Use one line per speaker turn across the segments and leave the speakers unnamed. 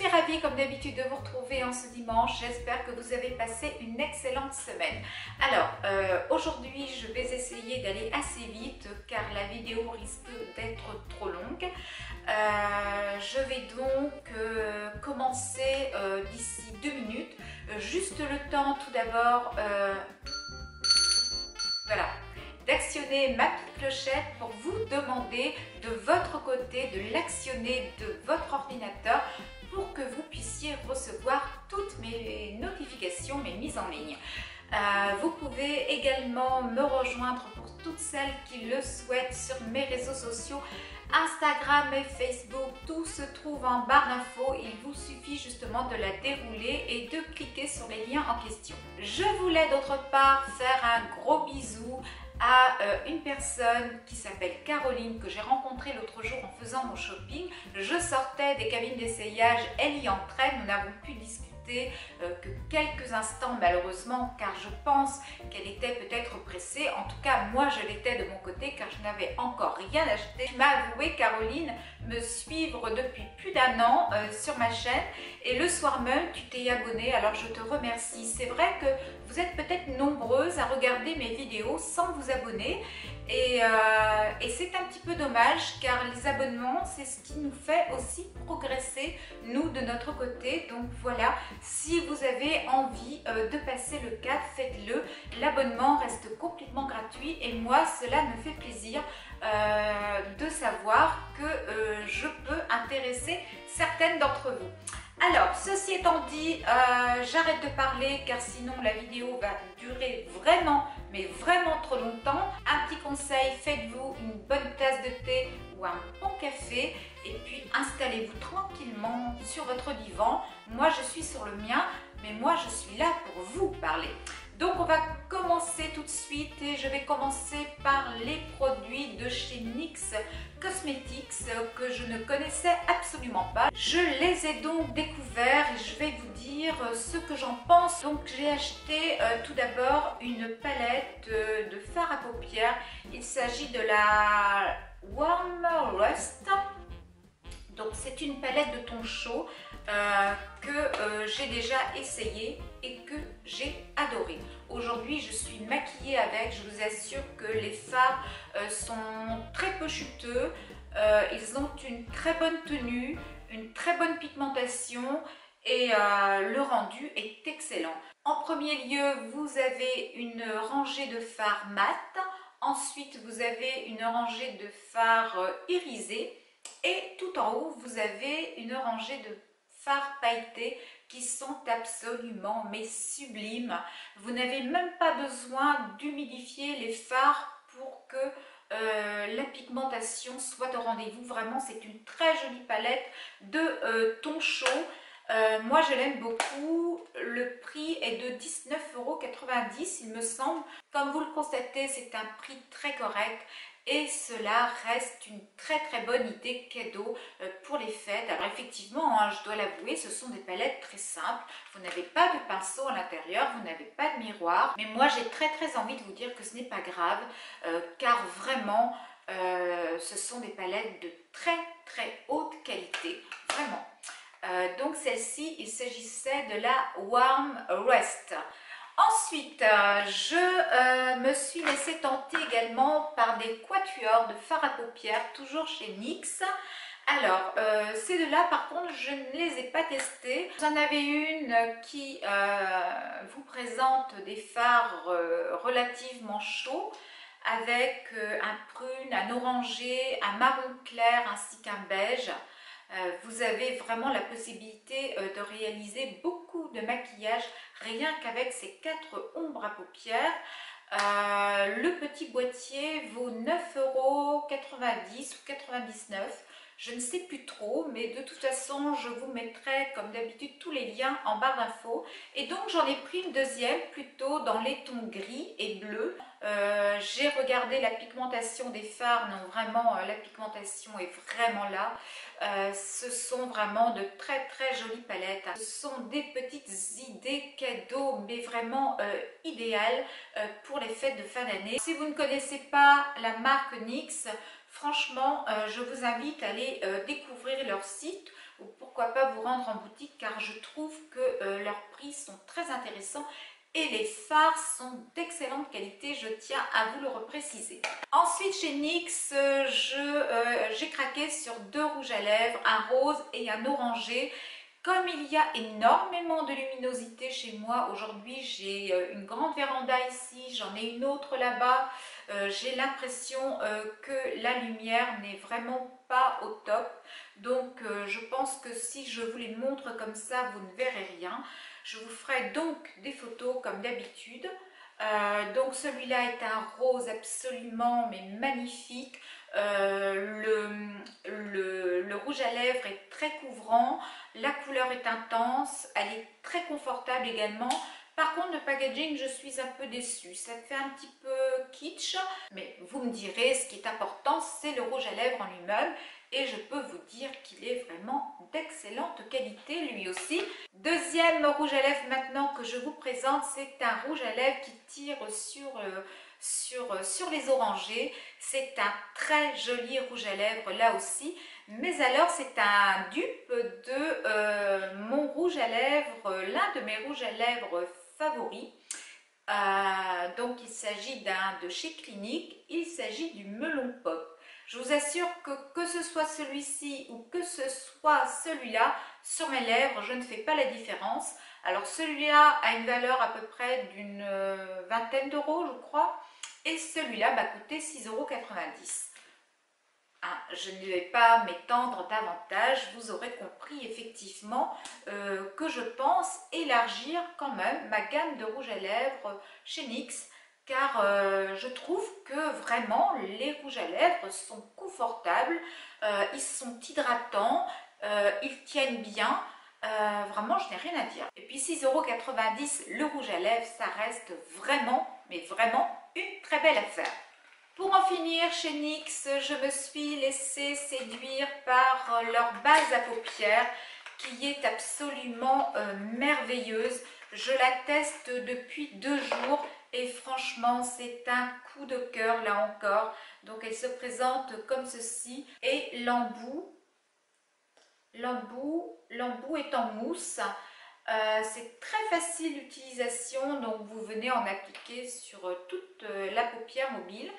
suis ravie comme d'habitude de vous retrouver en ce dimanche. J'espère que vous avez passé une excellente semaine. Alors, aujourd'hui, je vais essayer d'aller assez vite car la vidéo risque d'être trop longue. Je vais donc commencer d'ici 2 minutes. Juste le temps tout d'abord voilà, d'actionner ma petite clochette pour vous demander de votre côté de l'actionner de votre ordinateur pour que vous puissiez recevoir toutes mes notifications, mes mises en ligne. Vous pouvez également me rejoindre pour toutes celles qui le souhaitent sur mes réseaux sociaux, Instagram et Facebook, tout se trouve en barre d'infos. Il vous suffit justement de la dérouler et de cliquer sur les liens en question. Je voulais d'autre part faire un gros bisou à une personne qui s'appelle Caroline, que j'ai rencontrée l'autre jour en faisant mon shopping. Je sortais des cabines d'essayage, elle y entrait, nous n'avons pu discuter que quelques instants malheureusement, car je pense qu'elle était peut-être pressée. En tout cas, moi je l'étais de mon côté car je n'avais encore rien acheté. Tu m'as avoué, Caroline, me suivre depuis plus d'1 an sur ma chaîne et le soir même tu t'es abonnée, alors je te remercie. C'est vrai que vous êtes peut-être nombreuses à regarder mes vidéos sans vous abonner et c'est un petit peu dommage car les abonnements c'est ce qui nous fait aussi progresser nous de notre côté. Donc voilà, si vous avez envie de passer le cap, faites-le. L'abonnement reste complètement gratuit et moi cela me fait plaisir de savoir que je peux intéresser certaines d'entre vous. Alors, ceci étant dit, j'arrête de parler car sinon la vidéo va durer vraiment, mais vraiment trop longtemps. Un petit conseil, faites-vous une bonne tasse de thé ou un bon café et puis installez-vous tranquillement sur votre divan. Moi, je suis sur le mien, mais moi, je suis là pour vous parler. Donc, on va commencer tout de suite et je vais commencer par les produits de chez NYX Cosmetics que je ne connaissais absolument pas. Je les ai donc découverts et je vais vous dire ce que j'en pense. Donc, j'ai acheté tout d'abord une palette de fard à paupières. Il s'agit de la Warm Rust. Donc, c'est une palette de ton chaud que j'ai déjà essayé et que j'ai adoré. Aujourd'hui, je suis maquillée avec. Je vous assure que les fards sont très peu chuteux. Ils ont une très bonne tenue, une très bonne pigmentation et le rendu est excellent. En premier lieu, vous avez une rangée de fards mat. Ensuite, vous avez une rangée de fards irisés. Et tout en haut, vous avez une rangée de fards pailletés qui sont absolument mais sublimes. Vous n'avez même pas besoin d'humidifier les fards pour que la pigmentation soit au rendez-vous. Vraiment, c'est une très jolie palette de ton chaud. Moi, je l'aime beaucoup. Le prix est de 19,90 € il me semble. Comme vous le constatez, c'est un prix très correct. Et cela reste une très bonne idée cadeau pour les fêtes. Alors effectivement, hein, je dois l'avouer, ce sont des palettes très simples. Vous n'avez pas de pinceau à l'intérieur, vous n'avez pas de miroir. Mais moi, j'ai très envie de vous dire que ce n'est pas grave, car vraiment, ce sont des palettes de très haute qualité, vraiment. Donc celle-ci, il s'agissait de la Warm Rust. Ensuite, je me suis laissée tenter également par des quatuors de fard à paupières, toujours chez NYX. Alors, ces deux-là, par contre, je ne les ai pas testés. Vous en avez une qui vous présente des fards relativement chauds, avec un prune, un orangé, un marron clair ainsi qu'un beige. Vous avez vraiment la possibilité de réaliser beaucoup de maquillage rien qu'avec ces 4 ombres à paupières. Le petit boîtier vaut 9,90 € ou 99 €. Je ne sais plus trop, mais de toute façon, je vous mettrai comme d'habitude tous les liens en barre d'infos. Et donc, j'en ai pris une deuxième plutôt dans les tons gris et bleus. J'ai regardé la pigmentation des fards. Non, vraiment, la pigmentation est vraiment là. Ce sont vraiment de très jolies palettes. Ce sont des petites idées cadeaux, mais vraiment idéales pour les fêtes de fin d'année. Si vous ne connaissez pas la marque NYX, Franchement, je vous invite à aller découvrir leur site ou pourquoi pas vous rendre en boutique car je trouve que leurs prix sont très intéressants et les fards sont d'excellente qualité, je tiens à vous le repréciser. Ensuite, chez NYX, j'ai craqué sur 2 rouges à lèvres, un rose et un orangé. Comme il y a énormément de luminosité chez moi, aujourd'hui j'ai une grande véranda ici, j'en ai une autre là-bas. J'ai l'impression que la lumière n'est vraiment pas au top. Donc je pense que si je vous les montre comme ça, vous ne verrez rien. Je vous ferai donc des photos comme d'habitude. Donc celui-là est un rose absolument mais magnifique. Le rouge à lèvres est très couvrant, la couleur est intense, elle est très confortable également. Par contre, le packaging, je suis un peu déçue. Ça fait un petit peu kitsch, mais vous me direz, ce qui est important, c'est le rouge à lèvres en lui-même. Et je peux vous dire qu'il est vraiment d'excellente qualité, lui aussi. Deuxième rouge à lèvres maintenant que je vous présente, c'est un rouge à lèvres qui tire sur les orangés. C'est un très joli rouge à lèvres là aussi. Mais alors, c'est un dupe de mon rouge à lèvres, l'un de mes rouges à lèvres favoris. Donc il s'agit d'un de chez Clinique, il s'agit du melon pop. Je vous assure que ce soit celui-ci ou que ce soit celui-là, sur mes lèvres, je ne fais pas la différence. Alors celui-là a une valeur à peu près d'une vingtaine d'euros, je crois, et celui-là va coûter 6,90 €. Je ne vais pas m'étendre davantage, vous aurez compris effectivement que je pense élargir quand même ma gamme de rouge à lèvres chez NYX car je trouve que vraiment les rouges à lèvres sont confortables, ils sont hydratants, ils tiennent bien, vraiment je n'ai rien à dire. Et puis 6,90 € le rouge à lèvres, ça reste vraiment, mais vraiment une très belle affaire. Pour en finir, chez NYX, je me suis laissée séduire par leur base à paupières qui est absolument merveilleuse. Je la teste depuis 2 jours et franchement, c'est un coup de cœur là encore. Donc, elle se présente comme ceci et l'embout est en mousse. C'est très facile d'utilisation, donc vous venez en appliquer sur toute la paupière mobile.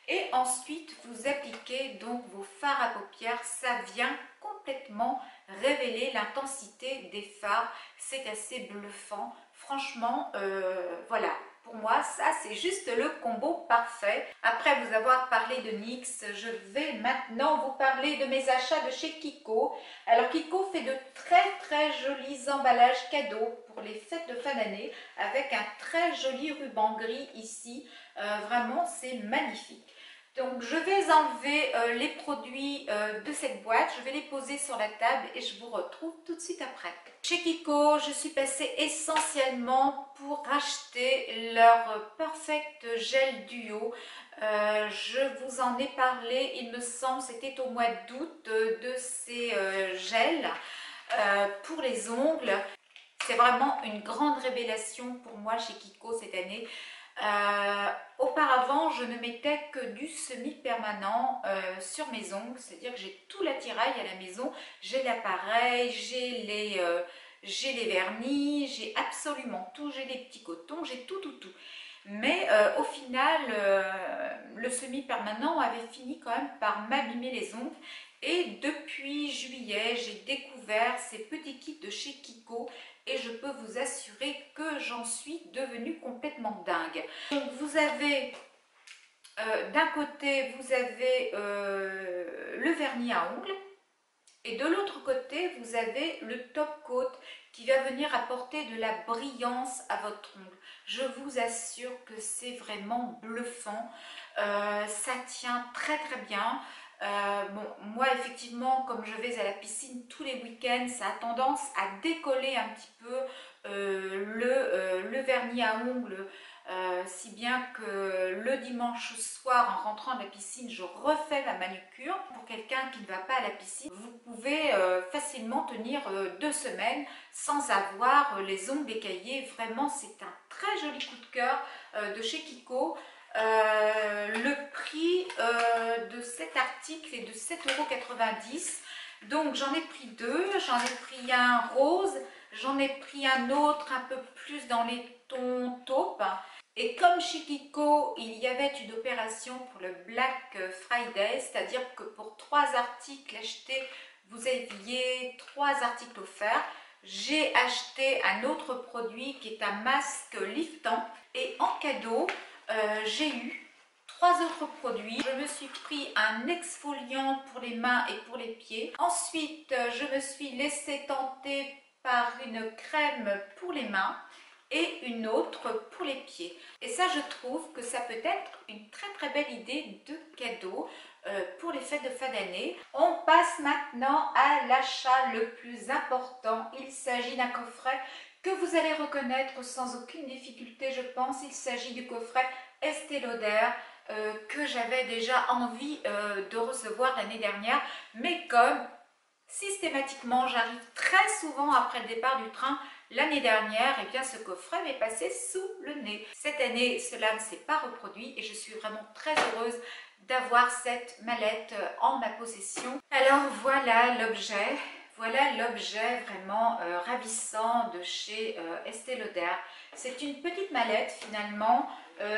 Et ensuite, vous appliquez donc vos fards à paupières. Ça vient complètement révéler l'intensité des fards. C'est assez bluffant. Franchement, voilà. Pour moi, ça, c'est juste le combo parfait. Après vous avoir parlé de NYX, je vais maintenant vous parler de mes achats de chez Kiko. Alors, Kiko fait de très jolis emballages cadeaux pour les fêtes de fin d'année avec un très joli ruban gris ici. Vraiment, c'est magnifique. Donc je vais enlever les produits de cette boîte, je vais les poser sur la table et je vous retrouve tout de suite après. Chez Kiko, je suis passée essentiellement pour acheter leur Perfect Gel Duo. Je vous en ai parlé, il me semble, c'était au mois d'août de ces gels pour les ongles. C'est vraiment une grande révélation pour moi chez Kiko cette année. Auparavant, je ne mettais que du semi-permanent sur mes ongles, c'est-à-dire que j'ai tout l'attirail à la maison, j'ai l'appareil, j'ai les vernis, j'ai absolument tout, j'ai les petits cotons, j'ai tout. Mais au final, le semi-permanent avait fini quand même par m'abîmer les ongles. Et depuis juillet, j'ai découvert ces petits kits de chez Kiko et je peux vous assurer que j'en suis devenue complètement dingue. Donc vous avez, d'un côté, vous avez le vernis à ongles et de l'autre côté, vous avez le top coat qui va venir apporter de la brillance à votre ongle. Je vous assure que c'est vraiment bluffant. Ça tient très bien. Bon, moi effectivement, comme je vais à la piscine tous les week-ends, ça a tendance à décoller un petit peu le vernis à ongles, si bien que le dimanche soir, en rentrant de la piscine, je refais ma manucure. Pour quelqu'un qui ne va pas à la piscine, vous pouvez facilement tenir 2 semaines sans avoir les ongles écaillés. Vraiment, c'est un très joli coup de cœur de chez Kiko. Le prix de cet article est de 7,90 €. Donc j'en ai pris deux, j'en ai pris un rose, j'en ai pris un autre un peu plus dans les tons taupe. Et comme chez Kiko, il y avait une opération pour le Black Friday, c'est-à-dire que pour 3 articles achetés, vous aviez 3 articles offerts. J'ai acheté un autre produit qui est un masque liftant et en cadeau, j'ai eu 3 autres produits. Je me suis pris un exfoliant pour les mains et pour les pieds. Ensuite, je me suis laissé tenter par une crème pour les mains et une autre pour les pieds. Et ça, je trouve que ça peut être une très belle idée de cadeau pour les fêtes de fin d'année. On passe maintenant à l'achat le plus important. Il s'agit d'un coffret que vous allez reconnaître sans aucune difficulté, je pense. Il s'agit du coffret Estée Lauder que j'avais déjà envie de recevoir l'année dernière, mais comme systématiquement j'arrive très souvent après le départ du train l'année dernière, et bien ce coffret m'est passé sous le nez. Cette année, cela ne s'est pas reproduit et je suis vraiment très heureuse d'avoir cette mallette en ma possession. Alors voilà l'objet. Voilà l'objet vraiment ravissant de chez Estée Lauder. C'est une petite mallette finalement,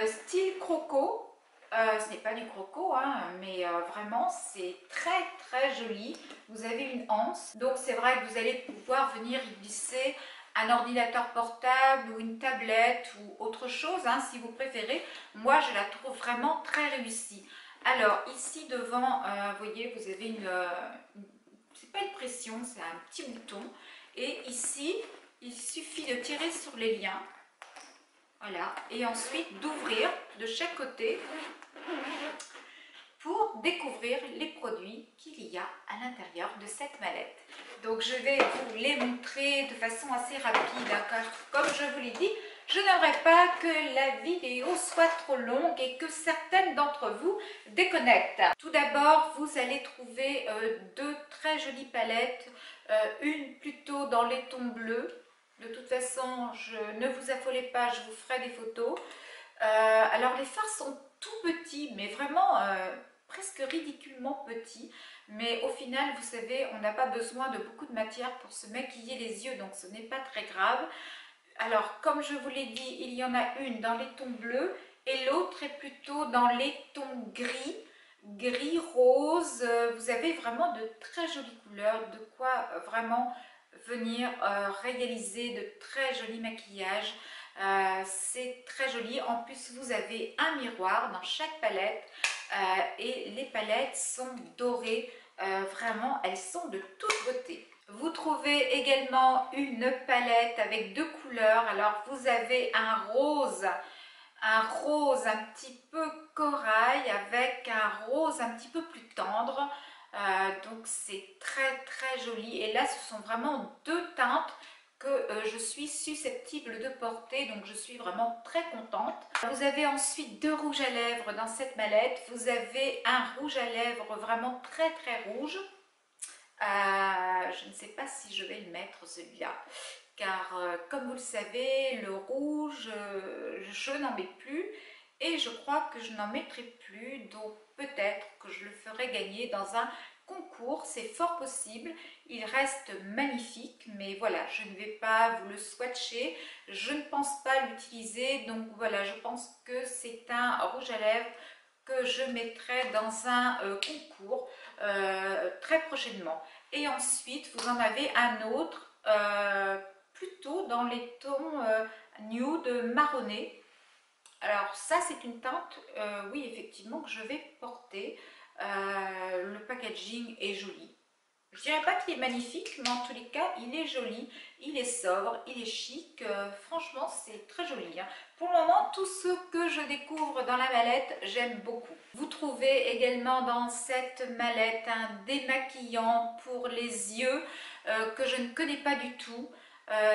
style croco. Ce n'est pas du croco, hein, mais vraiment c'est très joli. Vous avez une anse, donc c'est vrai que vous allez pouvoir venir y glisser un ordinateur portable ou une tablette ou autre chose, hein, si vous préférez. Moi je la trouve vraiment très réussie. Alors ici devant, vous voyez, vous avez c'est pas une pression, c'est un petit bouton. Et ici, il suffit de tirer sur les liens. Voilà. Et ensuite d'ouvrir de chaque côté pour découvrir les produits qu'il y a à l'intérieur de cette mallette. Donc je vais vous les montrer de façon assez rapide, car comme je vous l'ai dit, je n'aimerais pas que la vidéo soit trop longue et que certaines d'entre vous déconnectent. Tout d'abord, vous allez trouver deux très jolies palettes, une plutôt dans les tons bleus. De toute façon, ne vous affolez pas, je vous ferai des photos. Alors les fards sont tout petits, mais vraiment presque ridiculement petits. Mais au final, vous savez, on n'a pas besoin de beaucoup de matière pour se maquiller les yeux, donc ce n'est pas très grave. Alors, comme je vous l'ai dit, il y en a une dans les tons bleus et l'autre est plutôt dans les tons gris, gris rose. Vous avez vraiment de très jolies couleurs, de quoi vraiment venir réaliser de très jolis maquillages. C'est très joli. En plus, vous avez un miroir dans chaque palette et les palettes sont dorées. Vraiment, elles sont de toute beauté. Vous trouvez également une palette avec deux couleurs. Alors, vous avez un rose un petit peu corail avec un rose un petit peu plus tendre. Donc, c'est très joli. Et là, ce sont vraiment deux teintes que je suis susceptible de porter, donc je suis vraiment très contente. Vous avez ensuite deux rouges à lèvres dans cette mallette. Vous avez un rouge à lèvres vraiment très rouge. Je ne sais pas si je vais le mettre celui-là, car comme vous le savez, le rouge, je n'en mets plus et je crois que je n'en mettrai plus, donc peut-être que je le ferai gagner dans un concours, c'est fort possible. Il reste magnifique, mais voilà, je ne vais pas vous le swatcher, je ne pense pas l'utiliser, donc voilà, je pense que c'est un rouge à lèvres que je mettrai dans un concours très prochainement. Et ensuite, vous en avez un autre plutôt dans les tons nude marronné. Alors ça, c'est une teinte, oui, effectivement, que je vais porter. Le packaging est joli. Je dirais pas qu'il est magnifique, mais en tous les cas, il est joli, il est sobre, il est chic. Franchement, c'est très joli, hein. Pour le moment, tout ce que je découvre dans la mallette, j'aime beaucoup. Vous trouvez également dans cette mallette un démaquillant pour les yeux que je ne connais pas du tout.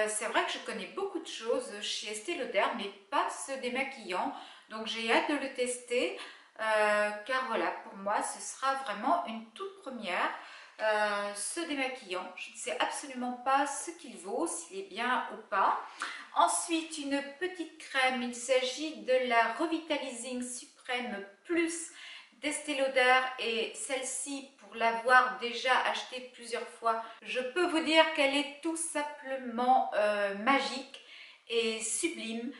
C'est vrai que je connais beaucoup de choses chez Estée Lauder, mais pas ce démaquillant. Donc j'ai hâte de le tester, car voilà, pour moi, ce sera vraiment une toute première. Ce démaquillant, je ne sais absolument pas ce qu'il vaut, s'il est bien ou pas. Ensuite, une petite crème, il s'agit de la Revitalizing Supreme crème plus d'Estée Lauder, et celle-ci, pour l'avoir déjà achetée plusieurs fois, je peux vous dire qu'elle est tout simplement magique et sublime.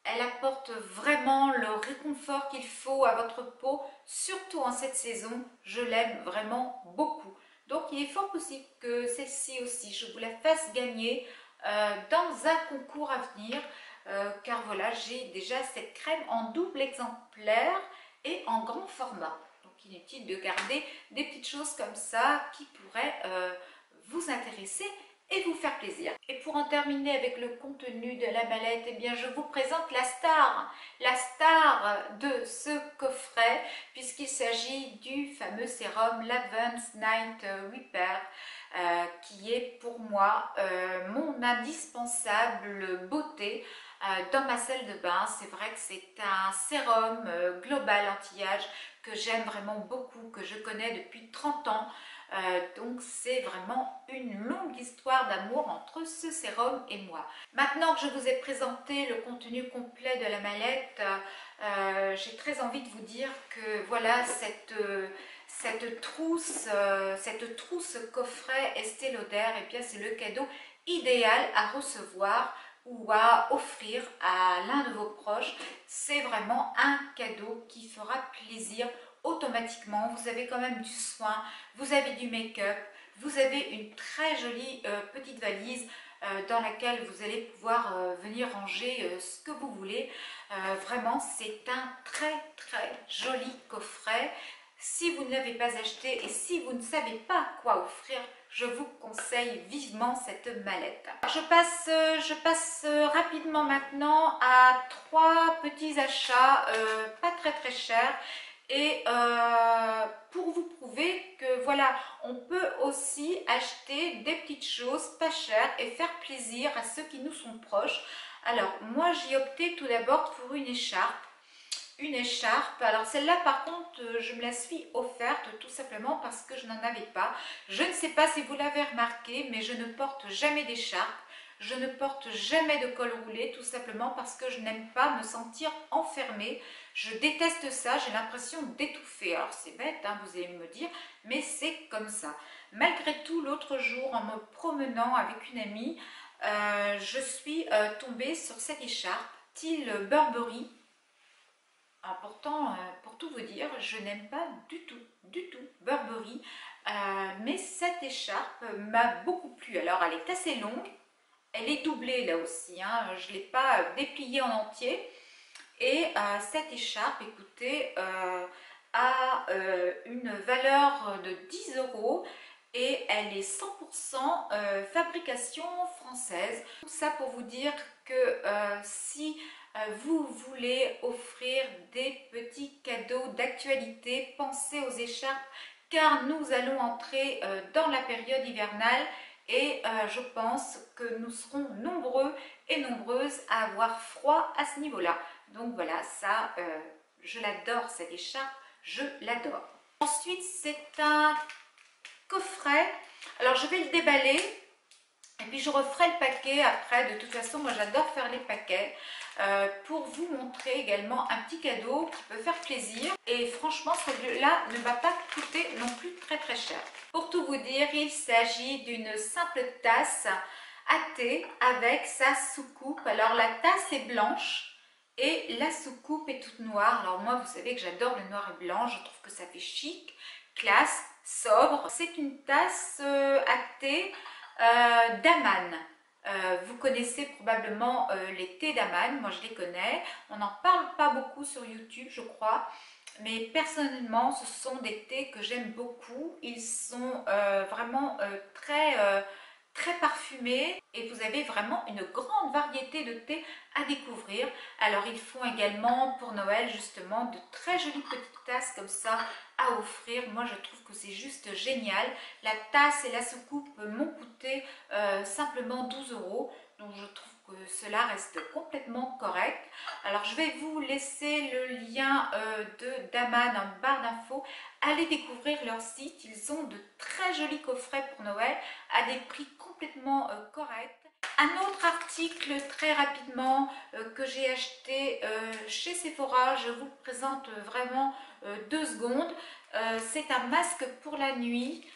Elle apporte vraiment le réconfort qu'il faut à votre peau, surtout en cette saison. Je l'aime vraiment beaucoup. Donc il est fort possible que celle-ci aussi, je vous la fasse gagner dans un concours à venir. Car voilà, j'ai déjà cette crème en double exemplaire et en grand format. Donc inutile de garder des petites choses comme ça qui pourraient vous intéresser et vous faire plaisir. Et pour en terminer avec le contenu de la mallette, eh bien je vous présente la star de ce coffret, puisqu'il s'agit du fameux sérum l'Advanced Night Repair, qui est pour moi mon indispensable beauté dans ma salle de bain. C'est vrai que c'est un sérum global anti-âge que j'aime vraiment beaucoup, que je connais depuis 30 ans. Donc c'est vraiment une longue histoire d'amour entre ce sérum et moi. Maintenant que je vous ai présenté le contenu complet de la mallette, j'ai très envie de vous dire que voilà, cette trousse coffret Estée Lauder, et bien c'est le cadeau idéal à recevoir ou à offrir à l'un de vos proches. C'est vraiment un cadeau qui fera plaisir automatiquement. Vous avez quand même du soin, vous avez du make-up, vous avez une très jolie petite valise dans laquelle vous allez pouvoir venir ranger ce que vous voulez. Vraiment, c'est un très joli coffret. Si vous ne l'avez pas acheté et si vous ne savez pas quoi offrir, je vous conseille vivement cette mallette. Je passe rapidement maintenant à 3 petits achats pas très chers. Et pour vous prouver que voilà, on peut aussi acheter des petites choses pas chères et faire plaisir à ceux qui nous sont proches. Alors moi j'ai opté tout d'abord pour une écharpe. Alors celle-là par contre je me la suis offerte tout simplement parce que je n'en avais pas. Je ne sais pas si vous l'avez remarqué, mais je ne porte jamais d'écharpe. Je ne porte jamais de col roulé, tout simplement parce que je n'aime pas me sentir enfermée. Je déteste ça, j'ai l'impression d'étouffer. Alors c'est bête, hein, vous allez me dire, mais c'est comme ça. Malgré tout, l'autre jour, en me promenant avec une amie, je suis tombée sur cette écharpe, style Burberry. Pourtant, pour tout vous dire, je n'aime pas du tout Burberry, mais cette écharpe m'a beaucoup plu. Alors elle est assez longue, elle est doublée là aussi, hein, je ne l'ai pas dépliée en entier. Et cette écharpe, écoutez, a une valeur de 10 € et elle est 100% fabrication française. Tout ça pour vous dire que si vous voulez offrir des petits cadeaux d'actualité, pensez aux écharpes, car nous allons entrer dans la période hivernale et je pense que nous serons nombreux et nombreuses à avoir froid à ce niveau-là. Donc voilà, ça, je l'adore cette écharpe, je l'adore. Ensuite, c'est un coffret. Alors je vais le déballer et puis je referai le paquet après. De toute façon, moi j'adore faire les paquets pour vous montrer également un petit cadeau qui peut faire plaisir. Et franchement, celui-là ne va pas coûter non plus très cher. Pour tout vous dire, il s'agit d'une simple tasse à thé avec sa soucoupe. Alors la tasse est blanche et la soucoupe est toute noire. Alors moi, vous savez que j'adore le noir et blanc. Je trouve que ça fait chic, classe, sobre. C'est une tasse à thé d'Aman. Vous connaissez probablement les thés d'Aman, moi je les connais. On n'en parle pas beaucoup sur YouTube, je crois. Mais personnellement, ce sont des thés que j'aime beaucoup. Ils sont vraiment très parfumés et vous avez vraiment une grande variété de thés à découvrir. Alors ils font également pour Noël justement de très jolies petites tasses comme ça à offrir. Moi je trouve que c'est juste génial. La tasse et la soucoupe m'ont coûté simplement 12 €. Donc je trouve que cela reste complètement correct. Alors je vais vous laisser le lien d'Aman en barre d'infos. Allez découvrir leur site. Ils ont de très jolis coffrets pour Noël à des prix complètement corrects. Un autre article très rapidement que j'ai acheté chez Sephora, je vous le présente vraiment 2 secondes. C'est un masque pour la nuit,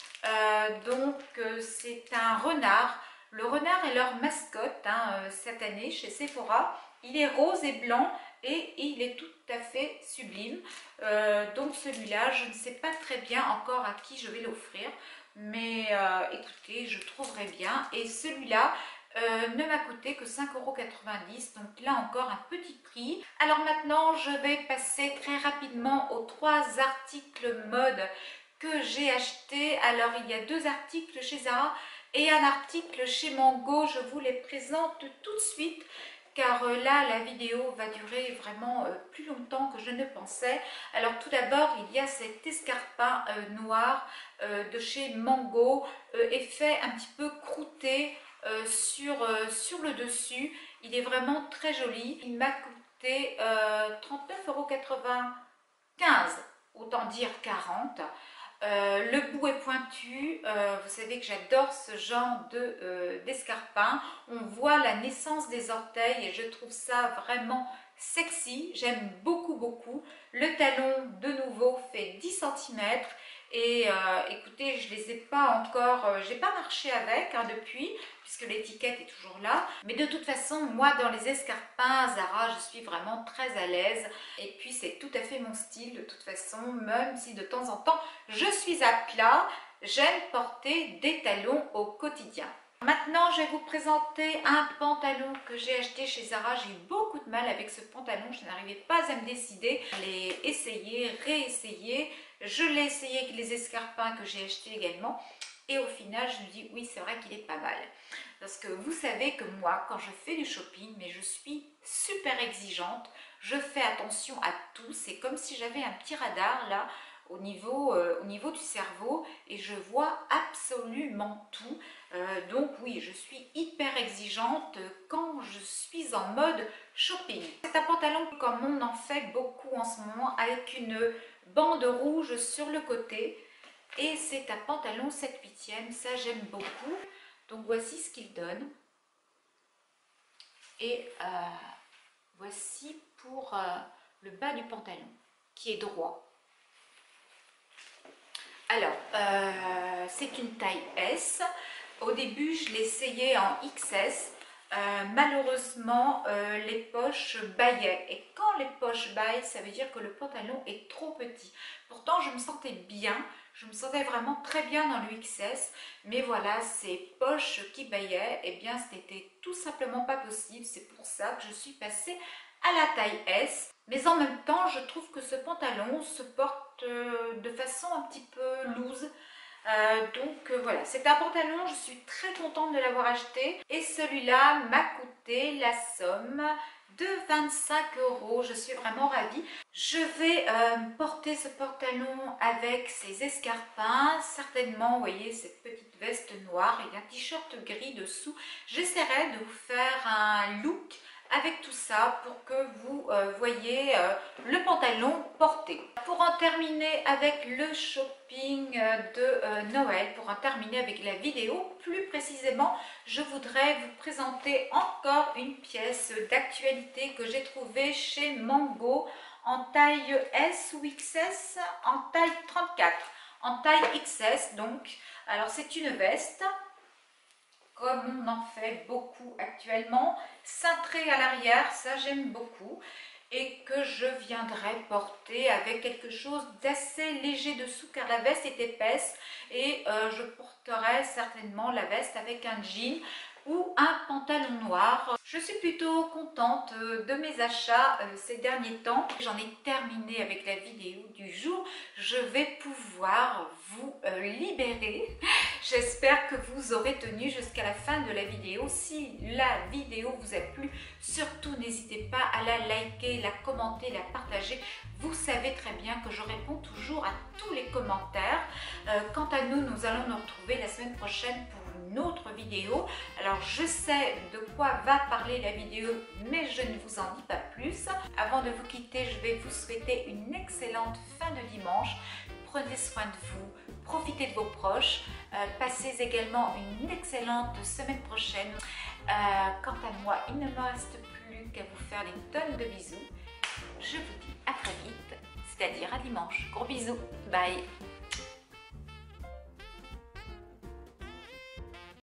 c'est un renard. Le renard est leur mascotte cette année chez Sephora. Il est rose et blanc et il est tout à fait sublime. Donc celui-là, je ne sais pas très bien encore à qui je vais l'offrir. Mais écoutez, je trouverai bien. Et celui-là ne m'a coûté que 5,90 €. Donc là encore un petit prix. Alors maintenant, je vais passer très rapidement aux 3 articles mode que j'ai achetés. Alors il y a 2 articles chez Zara et un article chez Mango. Je vous les présente tout de suite. Car là, la vidéo va durer vraiment plus longtemps que je ne pensais. Alors tout d'abord, il y a cet escarpin noir de chez Mango, effet un petit peu croûté sur le dessus. Il est vraiment très joli. Il m'a coûté 39,95 €, autant dire 40 €. Le bout est pointu, vous savez que j'adore ce genre d'escarpin. On voit la naissance des orteils et je trouve ça vraiment sexy, j'aime beaucoup. Le talon de nouveau fait 10 cm et écoutez, je les ai pas encore, j'ai pas marché avec depuis, puisque l'étiquette est toujours là. Mais de toute façon, moi dans les escarpins Zara, je suis vraiment très à l'aise. Et puis c'est tout à fait mon style de toute façon, même si de temps en temps je suis à plat, j'aime porter des talons au quotidien. Maintenant, je vais vous présenter un pantalon que j'ai acheté chez Zara. J'ai eu beaucoup de mal avec ce pantalon, je n'arrivais pas à me décider. Je l'ai essayé, réessayé. Je l'ai essayé avec les escarpins que j'ai achetés également. Et au final, je me dis, oui, c'est vrai qu'il est pas mal. Parce que vous savez que moi, quand je fais du shopping, mais je suis super exigeante. Je fais attention à tout. C'est comme si j'avais un petit radar là, au niveau du cerveau. Et je vois absolument tout. Donc oui, je suis hyper exigeante quand je suis en mode shopping. C'est un pantalon comme on en fait beaucoup en ce moment, avec une bande rouge sur le côté. Et c'est un pantalon 7/8e, ça j'aime beaucoup. Donc voici ce qu'il donne. Et voici pour le bas du pantalon, qui est droit. Alors, c'est une taille S. Au début, je l'ai essayé en XS. Malheureusement, les poches bâillaient. Et quand les poches baillent, ça veut dire que le pantalon est trop petit. Pourtant, je me sentais bien. Je me sentais vraiment très bien dans le XS. Mais voilà, ces poches qui bâillaient, eh bien, c'était tout simplement pas possible. C'est pour ça que je suis passée à la taille S. Mais en même temps, je trouve que ce pantalon se porte de façon un petit peu loose. Voilà, c'est un pantalon, je suis très contente de l'avoir acheté. Et celui-là m'a coûté la somme de 25 €. Je suis vraiment ravie. Je vais porter ce pantalon avec ses escarpins. Certainement, vous voyez, cette petite veste noire et un t-shirt gris dessous. J'essaierai de vous faire un look avec tout ça pour que vous voyez le pantalon porté. Pour en terminer avec le shopping de Noël, pour en terminer avec la vidéo, plus précisément, je voudrais vous présenter encore une pièce d'actualité que j'ai trouvée chez Mango en taille S ou XS, en taille 34, en taille XS donc. Alors c'est une veste, comme on en fait beaucoup actuellement, cintrée à l'arrière, ça j'aime beaucoup, et que je viendrai porter avec quelque chose d'assez léger dessous car la veste est épaisse et je porterai certainement la veste avec un jean ou un pantalon noir. Je suis plutôt contente de mes achats ces derniers temps. J'en ai terminé avec la vidéo du jour. Je vais pouvoir vous libérer. J'espère que vous aurez tenu jusqu'à la fin de la vidéo. Si la vidéo vous a plu, surtout n'hésitez pas à la liker, la commenter, la partager. Vous savez très bien que je réponds toujours à tous les commentaires. Quant à nous, nous allons nous retrouver la semaine prochaine pour une autre vidéo. Alors je sais de quoi va parler la vidéo, mais je ne vous en dis pas plus. Avant de vous quitter, je vais vous souhaiter une excellente fin de dimanche. Prenez soin de vous, profitez de vos proches. Passez également une excellente semaine prochaine. Quant à moi, il ne me reste plus qu'à vous faire des tonnes de bisous. Je vous dis à très vite, c'est-à-dire à dimanche. Gros bisous, bye.